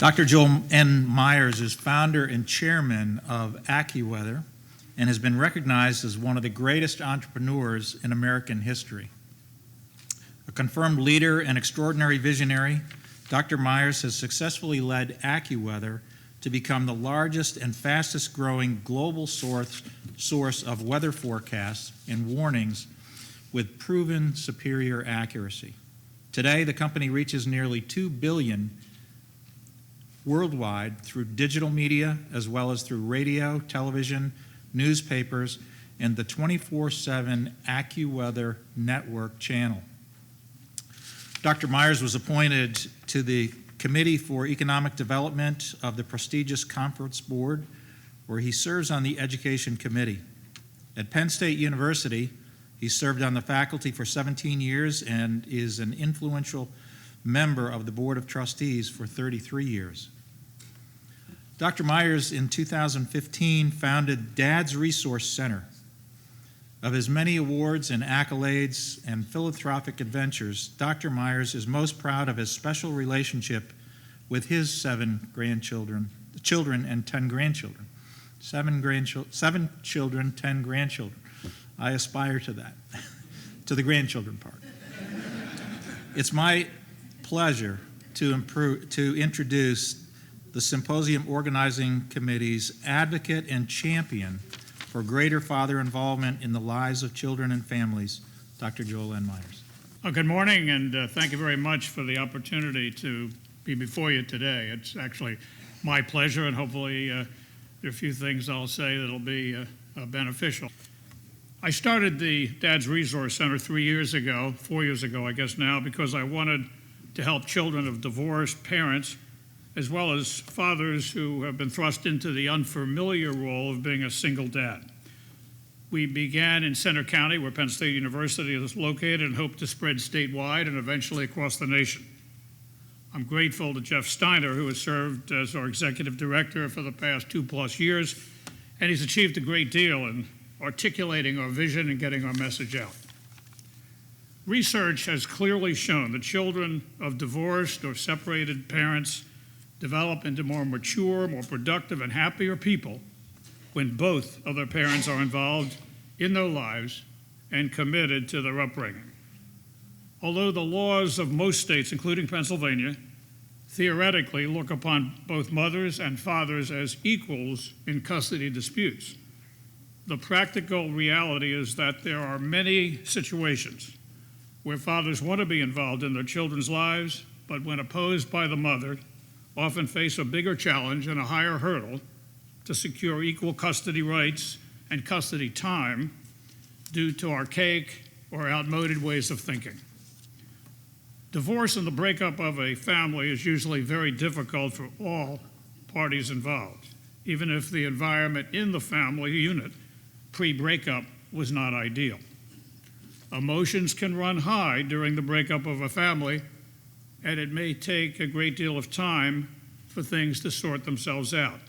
Dr. Joel N. Myers is founder and chairman of AccuWeather and has been recognized as one of the greatest entrepreneurs in American history. A confirmed leader and extraordinary visionary, Dr. Myers has successfully led AccuWeather to become the largest and fastest growing global source of weather forecasts and warnings with proven superior accuracy. Today, the company reaches nearly 2 billion worldwide through digital media, as well as through radio, television, newspapers, and the 24/7 AccuWeather Network channel. Dr. Myers was appointed to the Committee for Economic Development of the prestigious Conference Board, where he serves on the Education Committee. At Penn State University, he served on the faculty for 17 years and is an influential member of the Board of Trustees for 33 years. Dr. Myers, in 2015, founded Dad's Resource Center. Of his many awards and accolades and philanthropic adventures, Dr. Myers is most proud of his special relationship with his 7 children and 10 grandchildren. 7 children, 10 grandchildren. I aspire to that, to the grandchildren part. It's my pleasure to introduce the Symposium Organizing Committee's advocate and champion for greater father involvement in the lives of children and families, Dr. Joel N. Myers. Well, good morning, and thank you very much for the opportunity to be before you today. It's actually my pleasure, and hopefully there are a few things I'll say that'll be beneficial. I started the Dad's Resource Center 4 years ago, I guess now, because I wanted to help children of divorced parents, as well as fathers who have been thrust into the unfamiliar role of being a single dad. We began in Center County, where Penn State University is located, and hope to spread statewide and eventually across the nation. I'm grateful to Jeff Steiner, who has served as our executive director for the past 2+ years, and he's achieved a great deal in articulating our vision and getting our message out. Research has clearly shown that children of divorced or separated parents develop into more mature, more productive, and happier people when both of their parents are involved in their lives and committed to their upbringing. Although the laws of most states, including Pennsylvania, theoretically look upon both mothers and fathers as equals in custody disputes, the practical reality is that there are many situations where fathers want to be involved in their children's lives, but when opposed by the mother, often face a bigger challenge and a higher hurdle to secure equal custody rights and custody time due to archaic or outmoded ways of thinking. Divorce and the breakup of a family is usually very difficult for all parties involved, even if the environment in the family unit pre-breakup was not ideal. Emotions can run high during the breakup of a family, and it may take a great deal of time for things to sort themselves out.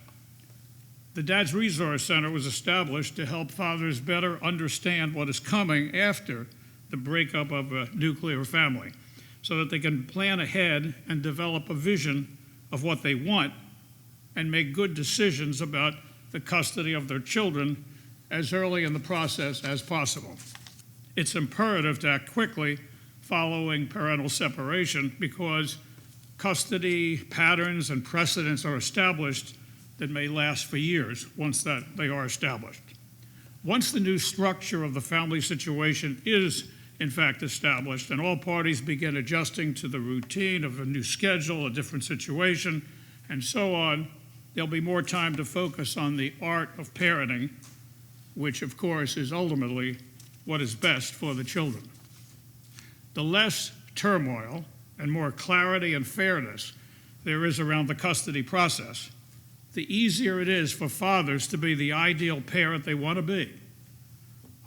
The Dad's Resource Center was established to help fathers better understand what is coming after the breakup of a nuclear family, so that they can plan ahead and develop a vision of what they want and make good decisions about the custody of their children as early in the process as possible. It's imperative to act quickly following parental separation because custody patterns and precedents are established that may last for years once that they are established. Once the new structure of the family situation is in fact established and all parties begin adjusting to the routine of a new schedule, a different situation, and so on, there'll be more time to focus on the art of parenting, which of course is ultimately what is best for the children. The less turmoil and more clarity and fairness there is around the custody process, the easier it is for fathers to be the ideal parent they want to be,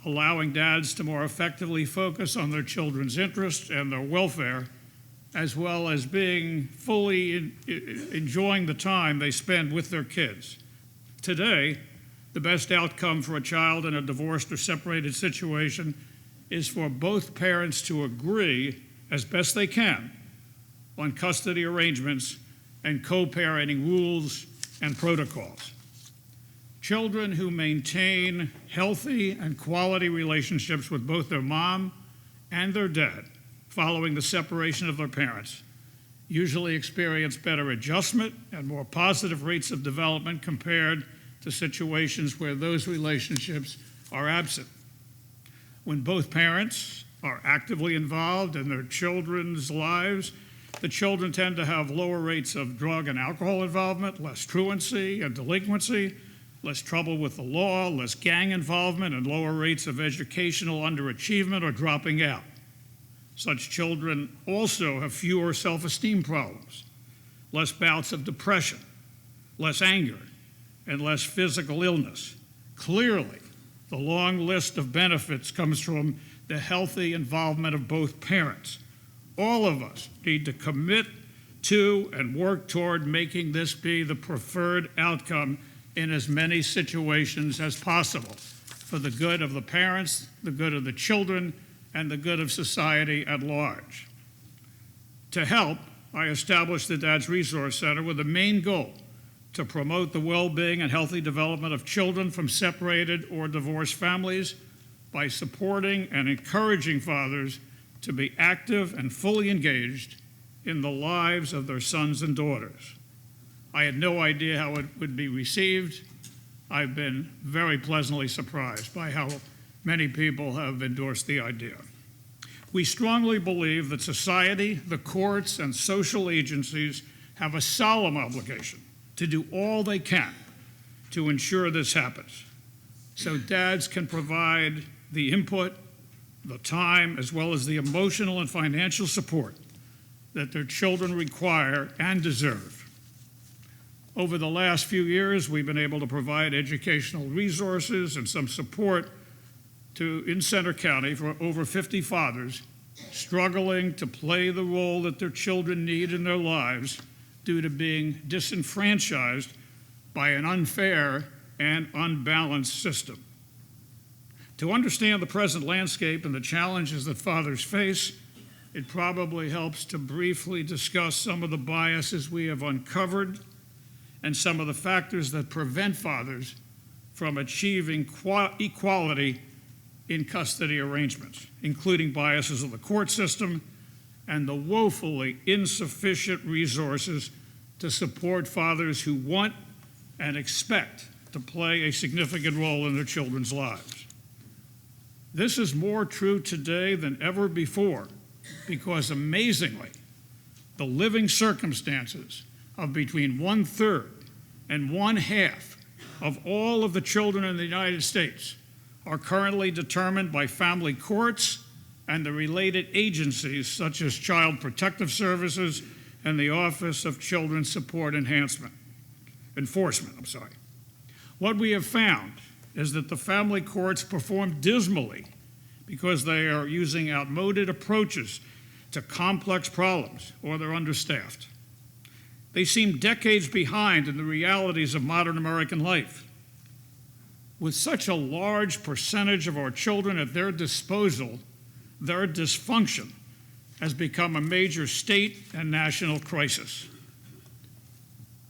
allowing dads to more effectively focus on their children's interests and their welfare, as well as being fully enjoying the time they spend with their kids. Today, the best outcome for a child in a divorced or separated situation is for both parents to agree as best they can on custody arrangements and co-parenting rules and protocols. Children who maintain healthy and quality relationships with both their mom and their dad following the separation of their parents usually experience better adjustment and more positive rates of development compared to situations where those relationships are absent. When both parents are actively involved in their children's lives, the children tend to have lower rates of drug and alcohol involvement, less truancy and delinquency, less trouble with the law, less gang involvement, and lower rates of educational underachievement or dropping out. Such children also have fewer self-esteem problems, less bouts of depression, less anger, and less physical illness. Clearly, the long list of benefits comes from the healthy involvement of both parents. All of us need to commit to and work toward making this be the preferred outcome in as many situations as possible, for the good of the parents, the good of the children, and the good of society at large. To help, I established the Dad's Resource Center with the main goal to promote the well-being and healthy development of children from separated or divorced families by supporting and encouraging fathers to be active and fully engaged in the lives of their sons and daughters. I had no idea how it would be received. I've been very pleasantly surprised by how many people have endorsed the idea. We strongly believe that society, the courts, and social agencies have a solemn obligation to do all they can to ensure this happens, so dads can provide the input, the time, as well as the emotional and financial support that their children require and deserve. Over the last few years, we've been able to provide educational resources and some support in Center County for over 50 fathers struggling to play the role that their children need in their lives due to being disenfranchised by an unfair and unbalanced system. To understand the present landscape and the challenges that fathers face, it probably helps to briefly discuss some of the biases we have uncovered and some of the factors that prevent fathers from achieving equality in custody arrangements, including biases of the court system and the woefully insufficient resources to support fathers who want and expect to play a significant role in their children's lives. This is more true today than ever before because, amazingly, the living circumstances of between 1/3 and 1/2 of all of the children in the United States are currently determined by family courts and the related agencies such as Child Protective Services and the Office of Children's Support Enforcement. What we have found is that the family courts perform dismally because they are using outmoded approaches to complex problems or they're understaffed. They seem decades behind in the realities of modern American life. With such a large percentage of our children at their disposal, their dysfunction has become a major state and national crisis.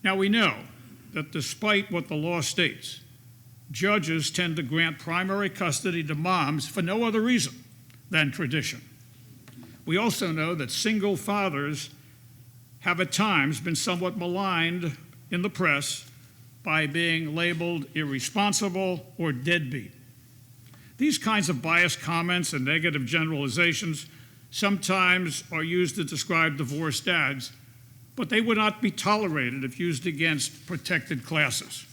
Now, we know that despite what the law states, judges tend to grant primary custody to moms for no other reason than tradition. We also know that single fathers have at times been somewhat maligned in the press by being labeled irresponsible or deadbeat. These kinds of biased comments and negative generalizations sometimes are used to describe divorced dads, but they would not be tolerated if used against protected classes.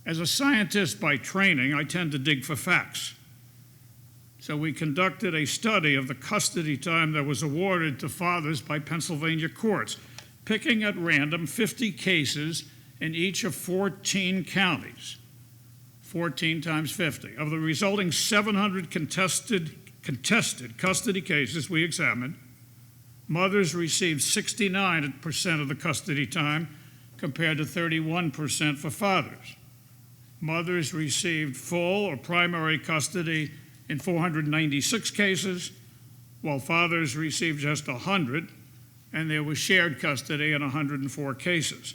As a scientist by training, I tend to dig for facts. So we conducted a study of the custody time that was awarded to fathers by Pennsylvania courts, picking at random 50 cases in each of 14 counties, 14 times 50. Of the resulting 700 contested custody cases we examined, mothers received 69% of the custody time compared to 31% for fathers. Mothers received full or primary custody in 496 cases, while fathers received just 100, and there was shared custody in 104 cases.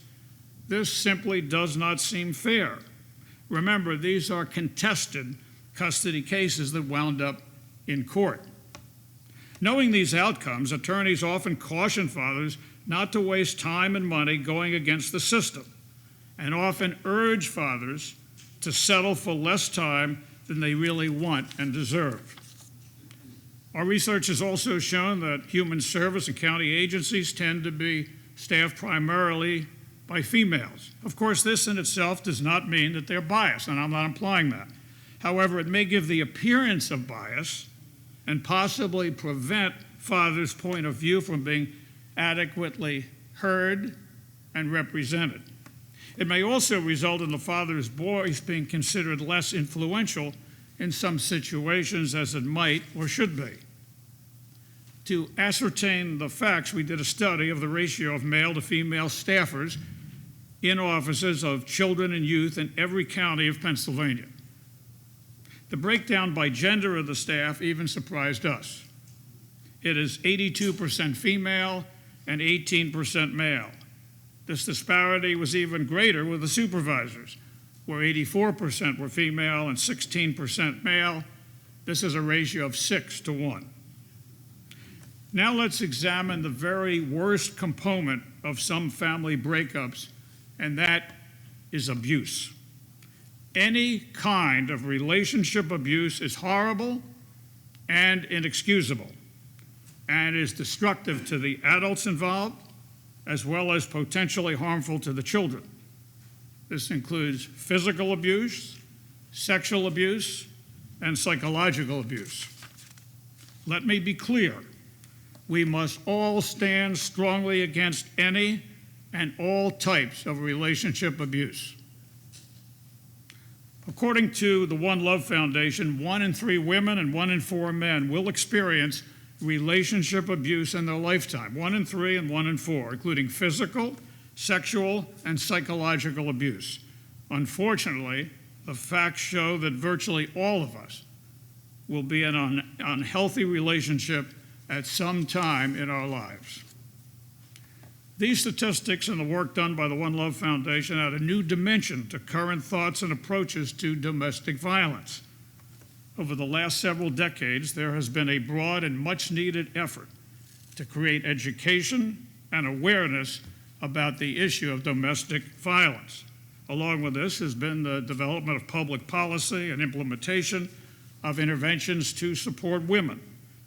This simply does not seem fair. Remember, these are contested custody cases that wound up in court. Knowing these outcomes, attorneys often caution fathers not to waste time and money going against the system, and often urge fathers to settle for less time than they really want and deserve. Our research has also shown that human service and county agencies tend to be staffed primarily by females. Of course, this in itself does not mean that they're biased, and I'm not implying that. However, it may give the appearance of bias and possibly prevent fathers' point of view from being adequately heard and represented. It may also result in the father's voice being considered less influential in some situations as it might or should be. To ascertain the facts, we did a study of the ratio of male to female staffers in offices of children and youth in every county of Pennsylvania. The breakdown by gender of the staff even surprised us. It is 82% female and 18% male. This disparity was even greater with the supervisors, where 84% were female and 16% male. This is a ratio of 6 to 1. Now let's examine the very worst component of some family breakups, and that is abuse. Any kind of relationship abuse is horrible and inexcusable, and is destructive to the adults involved, as well as potentially harmful to the children. This includes physical abuse, sexual abuse, and psychological abuse. Let me be clear. We must all stand strongly against any and all types of relationship abuse. According to the One Love Foundation, 1 in 3 women and 1 in 4 men will experience relationship abuse in their lifetime. 1 in 3 and 1 in 4, including physical, sexual, and psychological abuse. Unfortunately, the facts show that virtually all of us will be in an unhealthy relationship at some time in our lives. These statistics and the work done by the One Love Foundation add a new dimension to current thoughts and approaches to domestic violence. Over the last several decades, there has been a broad and much-needed effort to create education and awareness about the issue of domestic violence. Along with this has been the development of public policy and implementation of interventions to support women.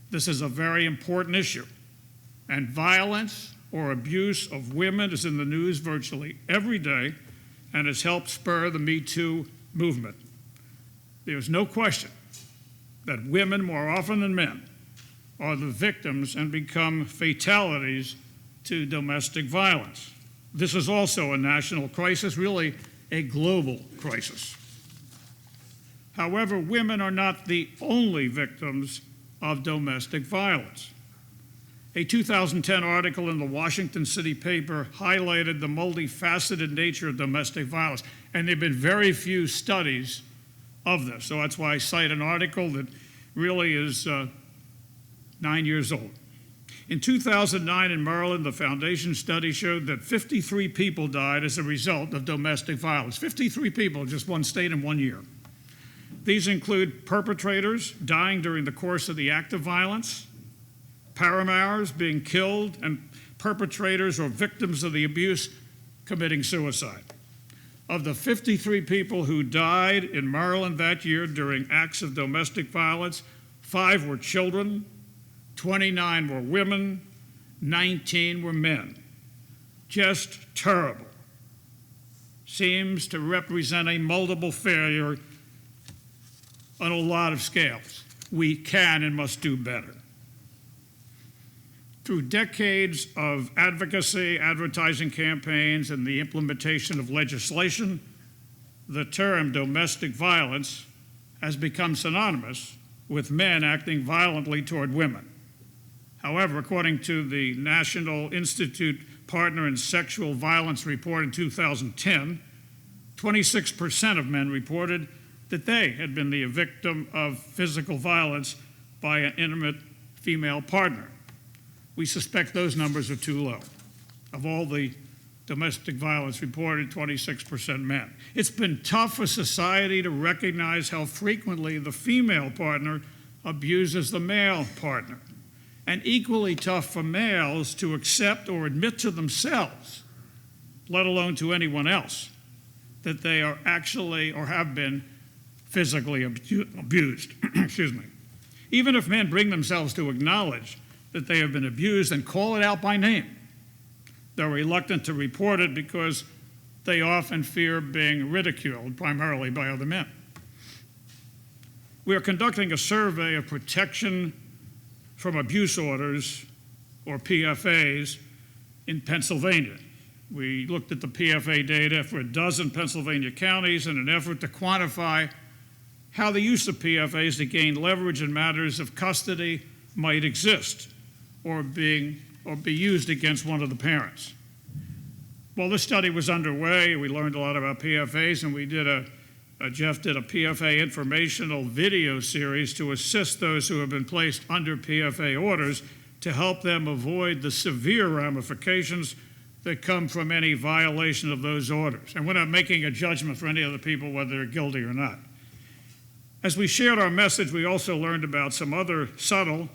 This is a very important issue, and violence or abuse of women is in the news virtually every day and has helped spur the Me Too movement. There is no question that women, more often than men, are the victims and become fatalities to domestic violence. This is also a national crisis, really a global crisis. However, women are not the only victims of domestic violence. A 2010 article in the Washington City paper highlighted the multifaceted nature of domestic violence, and there have been very few studies of this. So that's why I cite an article that really is 9 years old. In 2009 in Maryland, the foundation study showed that 53 people died as a result of domestic violence. 53 people, just one state in 1 year. These include perpetrators dying during the course of the act of violence, paramours being killed, and perpetrators or victims of the abuse committing suicide. Of the 53 people who died in Maryland that year during acts of domestic violence, 5 were children, 29 were women, 19 were men. Just terrible. Seems to represent a multiple failure on a lot of scales. We can and must do better. Through decades of advocacy, advertising campaigns, and the implementation of legislation, the term domestic violence has become synonymous with men acting violently toward women. However, according to the National Institute Partner in Sexual Violence report in 2010, 26% of men reported that they had been the victim of physical violence by an intimate female partner. we suspect those numbers are too low. Of all the domestic violence reported, 26% men. It's been tough for society to recognize how frequently the female partner abuses the male partner, and equally tough for males to accept or admit to themselves, let alone to anyone else, that they are actually or have been physically abused. Excuse me. Even if men bring themselves to acknowledge that they have been abused and call it out by name, they're reluctant to report it because they often fear being ridiculed, primarily by other men. We are conducting a survey of protection from abuse orders, or PFAs, in Pennsylvania. We looked at the PFA data for a dozen Pennsylvania counties in an effort to quantify how the use of PFAs to gain leverage in matters of custody might exist or be used against one of the parents. While this study was underway, we learned a lot about PFAs, and we did Jeff did a PFA informational video series to assist those who have been placed under PFA orders to help them avoid the severe ramifications that come from any violation of those orders. And we're not making a judgment for any other people whether they're guilty or not. As we shared our message, we also learned about some other subtle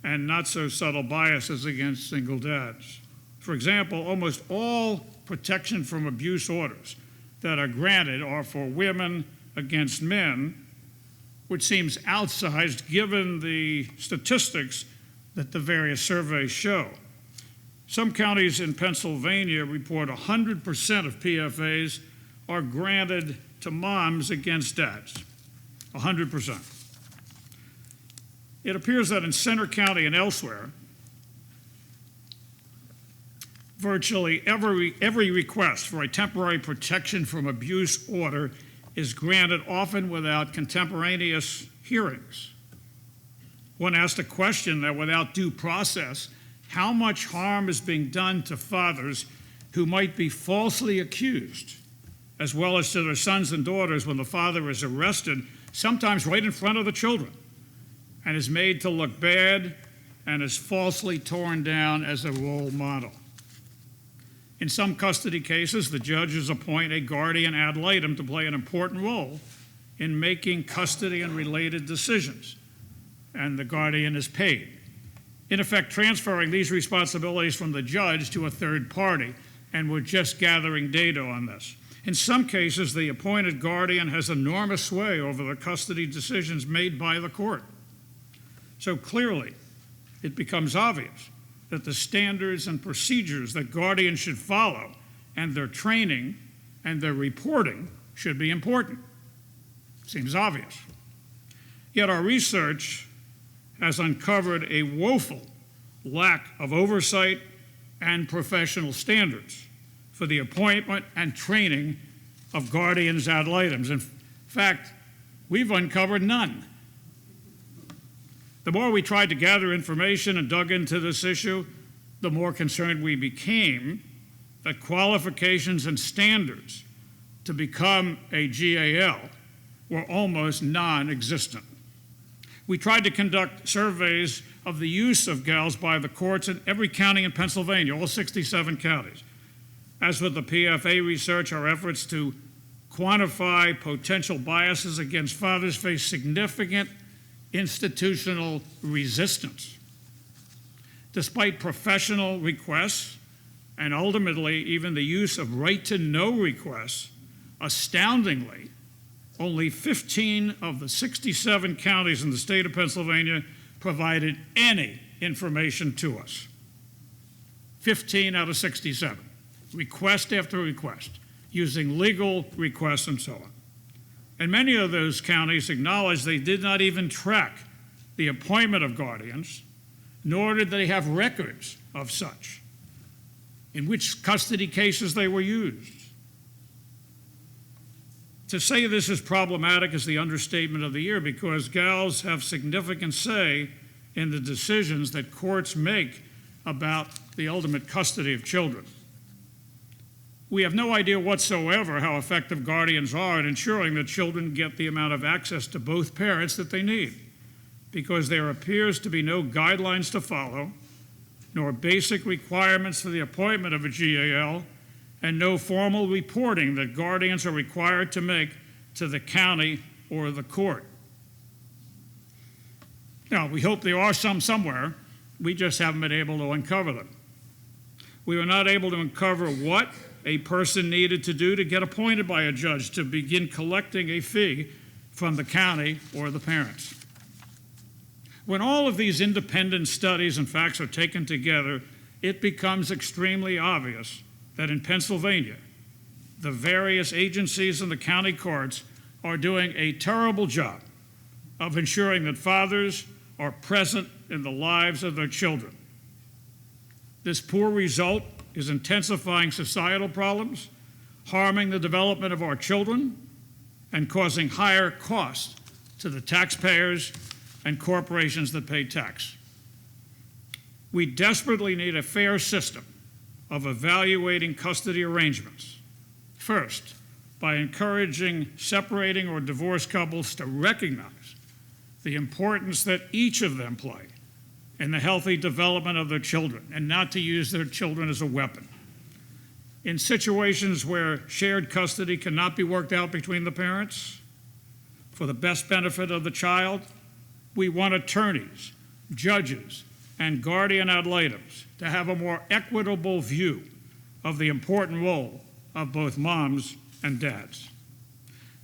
and not so subtle biases against single dads. For example, almost all protection from abuse orders that are granted are for women against men, which seems outsized given the statistics that the various surveys show. Some counties in Pennsylvania report 100% of PFAs are granted to moms against dads, 100%. It appears that in Center County and elsewhere, virtually every request for a temporary protection from abuse order is granted, often without contemporaneous hearings. One asked a question that without due process, how much harm is being done to fathers who might be falsely accused, as well as to their sons and daughters when the father is arrested, sometimes right in front of the children, and is made to look bad and is falsely torn down as a role model. In some custody cases, the judges appoint a guardian ad litem to play an important role in making custody and related decisions, and the guardian is paid, in effect transferring these responsibilities from the judge to a third party, and we're just gathering data on this. In some cases, the appointed guardian has enormous sway over the custody decisions made by the court. So clearly, it becomes obvious that the standards and procedures that guardians should follow and their training and their reporting should be important. Seems obvious. Yet our research has uncovered a woeful lack of oversight and professional standards for the appointment and training of guardians ad litems. In fact, we've uncovered none. The more we tried to gather information and dug into this issue, the more concerned we became that qualifications and standards to become a GAL were almost non-existent. We tried to conduct surveys of the use of GALs by the courts in every county in Pennsylvania, all 67 counties. As with the PFA research, our efforts to quantify potential biases against fathers face significant institutional resistance. Despite professional requests and ultimately even the use of right-to-know requests, astoundingly, only 15 of the 67 counties in the state of Pennsylvania provided any information to us. 15 out of 67, request after request, using legal requests and so on. And many of those counties acknowledged they did not even track the appointment of guardians, nor did they have records of such, in which custody cases they were used. To say this is problematic is the understatement of the year, because GALs have significant say in the decisions that courts make about the ultimate custody of children. We have no idea whatsoever how effective guardians are in ensuring that children get the amount of access to both parents that they need, because there appears to be no guidelines to follow, nor basic requirements for the appointment of a GAL, and no formal reporting that guardians are required to make to the county or the court. Now, we hope there are some somewhere. We just haven't been able to uncover them. We were not able to uncover what a person needed to do to get appointed by a judge to begin collecting a fee from the county or the parents. When all of these independent studies and facts are taken together, it becomes extremely obvious that in Pennsylvania, the various agencies and the county courts are doing a terrible job of ensuring that fathers are present in the lives of their children. This poor result is intensifying societal problems, harming the development of our children, and causing higher costs to the taxpayers and corporations that pay tax. We desperately need a fair system of evaluating custody arrangements. First, by encouraging separating or divorced couples to recognize the importance that each of them play in the healthy development of their children and not to use their children as a weapon. In situations where shared custody cannot be worked out between the parents for the best benefit of the child, we want attorneys, judges, and guardian ad litems to have a more equitable view of the important role of both moms and dads.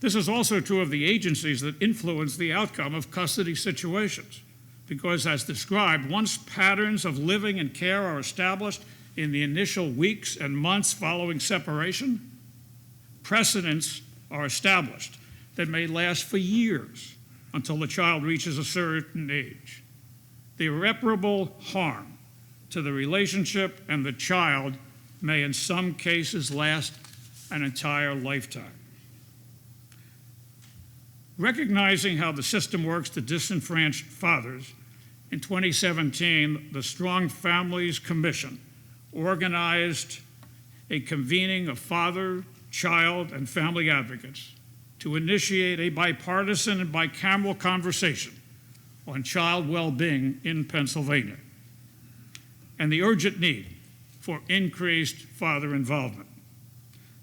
This is also true of the agencies that influence the outcome of custody situations, because as described, once patterns of living and care are established in the initial weeks and months following separation, precedents are established that may last for years until the child reaches a certain age. The irreparable harm to the relationship and the child may in some cases last an entire lifetime. Recognizing how the system works to disenfranch fathers, in 2017, the Strong Families Commission organized a convening of father, child, and family advocates to initiate a bipartisan and bicameral conversation on child well-being in Pennsylvania and the urgent need for increased father involvement.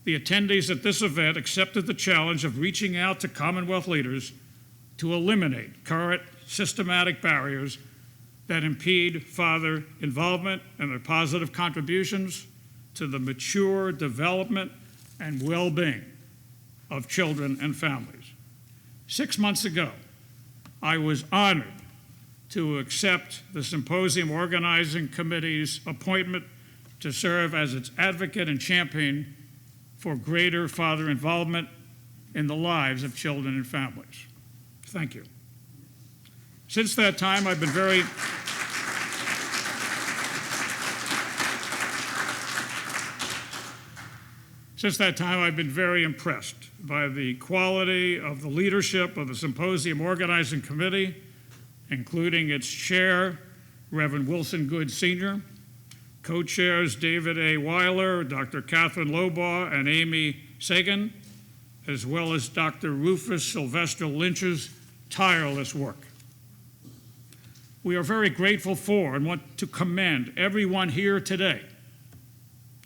The attendees at this event accepted the challenge of reaching out to Commonwealth leaders to eliminate current systematic barriers that impede father involvement and their positive contributions to the mature development and well-being of children and families. 6 months ago, I was honored to accept the Symposium Organizing Committee's appointment to serve as its advocate and champion for greater father involvement in the lives of children and families. Thank you. Since that time, I've been very impressed by the quality of the leadership of the Symposium Organizing Committee, including its chair, Reverend Wilson Good Sr., co-chairs David A. Weiler, Dr. Catherine Lobaugh, and Amy Sagan, as well as Dr. Rufus Sylvester Lynch's tireless work. We are very grateful for and want to commend everyone here today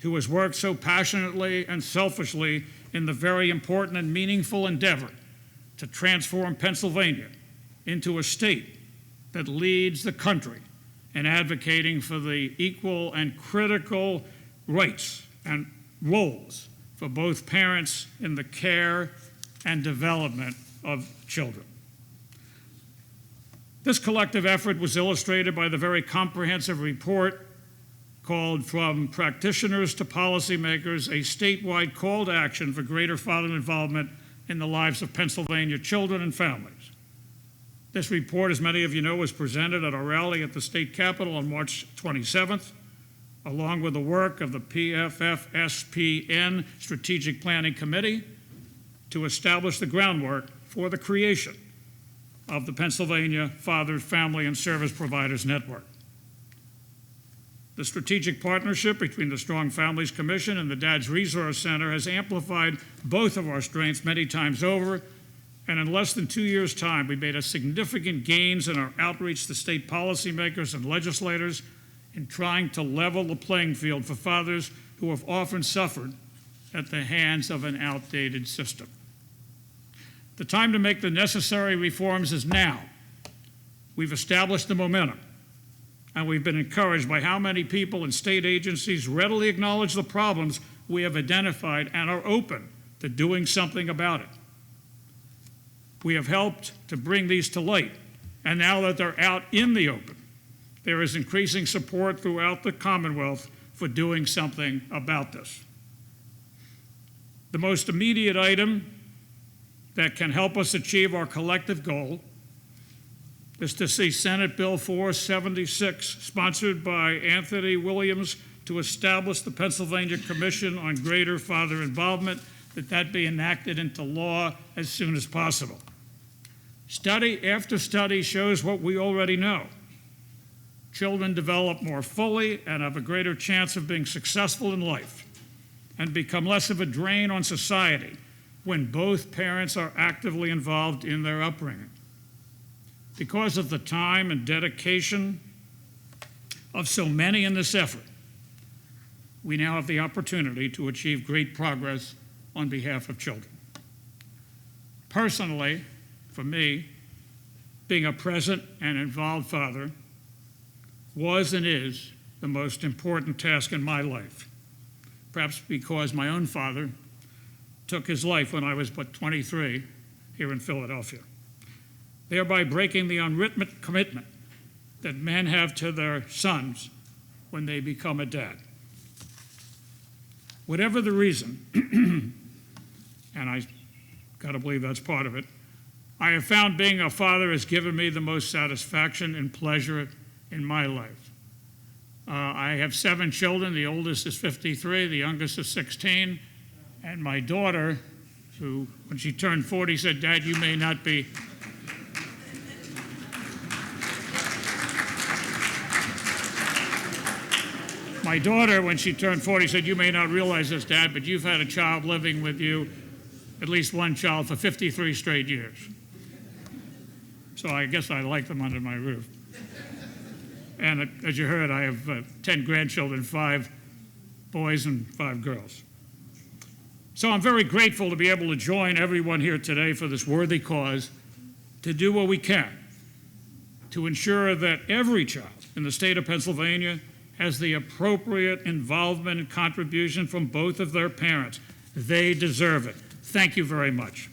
who has worked so passionately and selfishly in the very important and meaningful endeavor to transform Pennsylvania into a state that leads the country in advocating for the equal and critical rights and roles for both parents in the care and development of children. This collective effort was illustrated by the very comprehensive report called From Practitioners to Policymakers, a statewide call to action for greater father involvement in the lives of Pennsylvania children and families. This report, as many of you know, was presented at our rally at the state capitol on March 27th, along with the work of the PFFSPN Strategic Planning Committee to establish the groundwork for the creation of the Pennsylvania Father, Family, and Service Providers Network. The strategic partnership between the Strong Families Commission and the Dad's Resource Center has amplified both of our strengths many times over, and in less than 2 years' time, we made a significant gains in our outreach to state policymakers and legislators in trying to level the playing field for fathers who have often suffered at the hands of an outdated system. The time to make the necessary reforms is now. We've established the momentum, and we've been encouraged by how many people and state agencies readily acknowledge the problems we have identified and are open to doing something about it. We have helped to bring these to light, and now that they're out in the open, there is increasing support throughout the Commonwealth for doing something about this. The most immediate item that can help us achieve our collective goal is to see Senate Bill 476, sponsored by Anthony Williams, to establish the Pennsylvania Commission on Greater Father Involvement, that be enacted into law as soon as possible. Study after study shows what we already know. Children develop more fully and have a greater chance of being successful in life and become less of a drain on society when both parents are actively involved in their upbringing. Because of the time and dedication of so many in this effort, we now have the opportunity to achieve great progress on behalf of children. Personally, for me, being a present and involved father was and is the most important task in my life, perhaps because my own father took his life when I was but 23 here in Philadelphia, thereby breaking the unwritten commitment that men have to their sons when they become a dad. Whatever the reason, and I gotta believe that's part of it, I have found being a father has given me the most satisfaction and pleasure in my life. I have 7 children. The oldest is 53, the youngest is 16, and my daughter, who, when she turned 40, said, "Dad, you may not be..." My daughter, when she turned 40, said, "You may not realize this, Dad, but you've had a child living with you, at least one child, for 53 straight years." So I guess I like them under my roof. And as you heard, I have 10 grandchildren, 5 boys and 5 girls. So I'm very grateful to be able to join everyone here today for this worthy cause, to do what we can to ensure that every child in the state of Pennsylvania has the appropriate involvement and contribution from both of their parents. They deserve it. Thank you very much.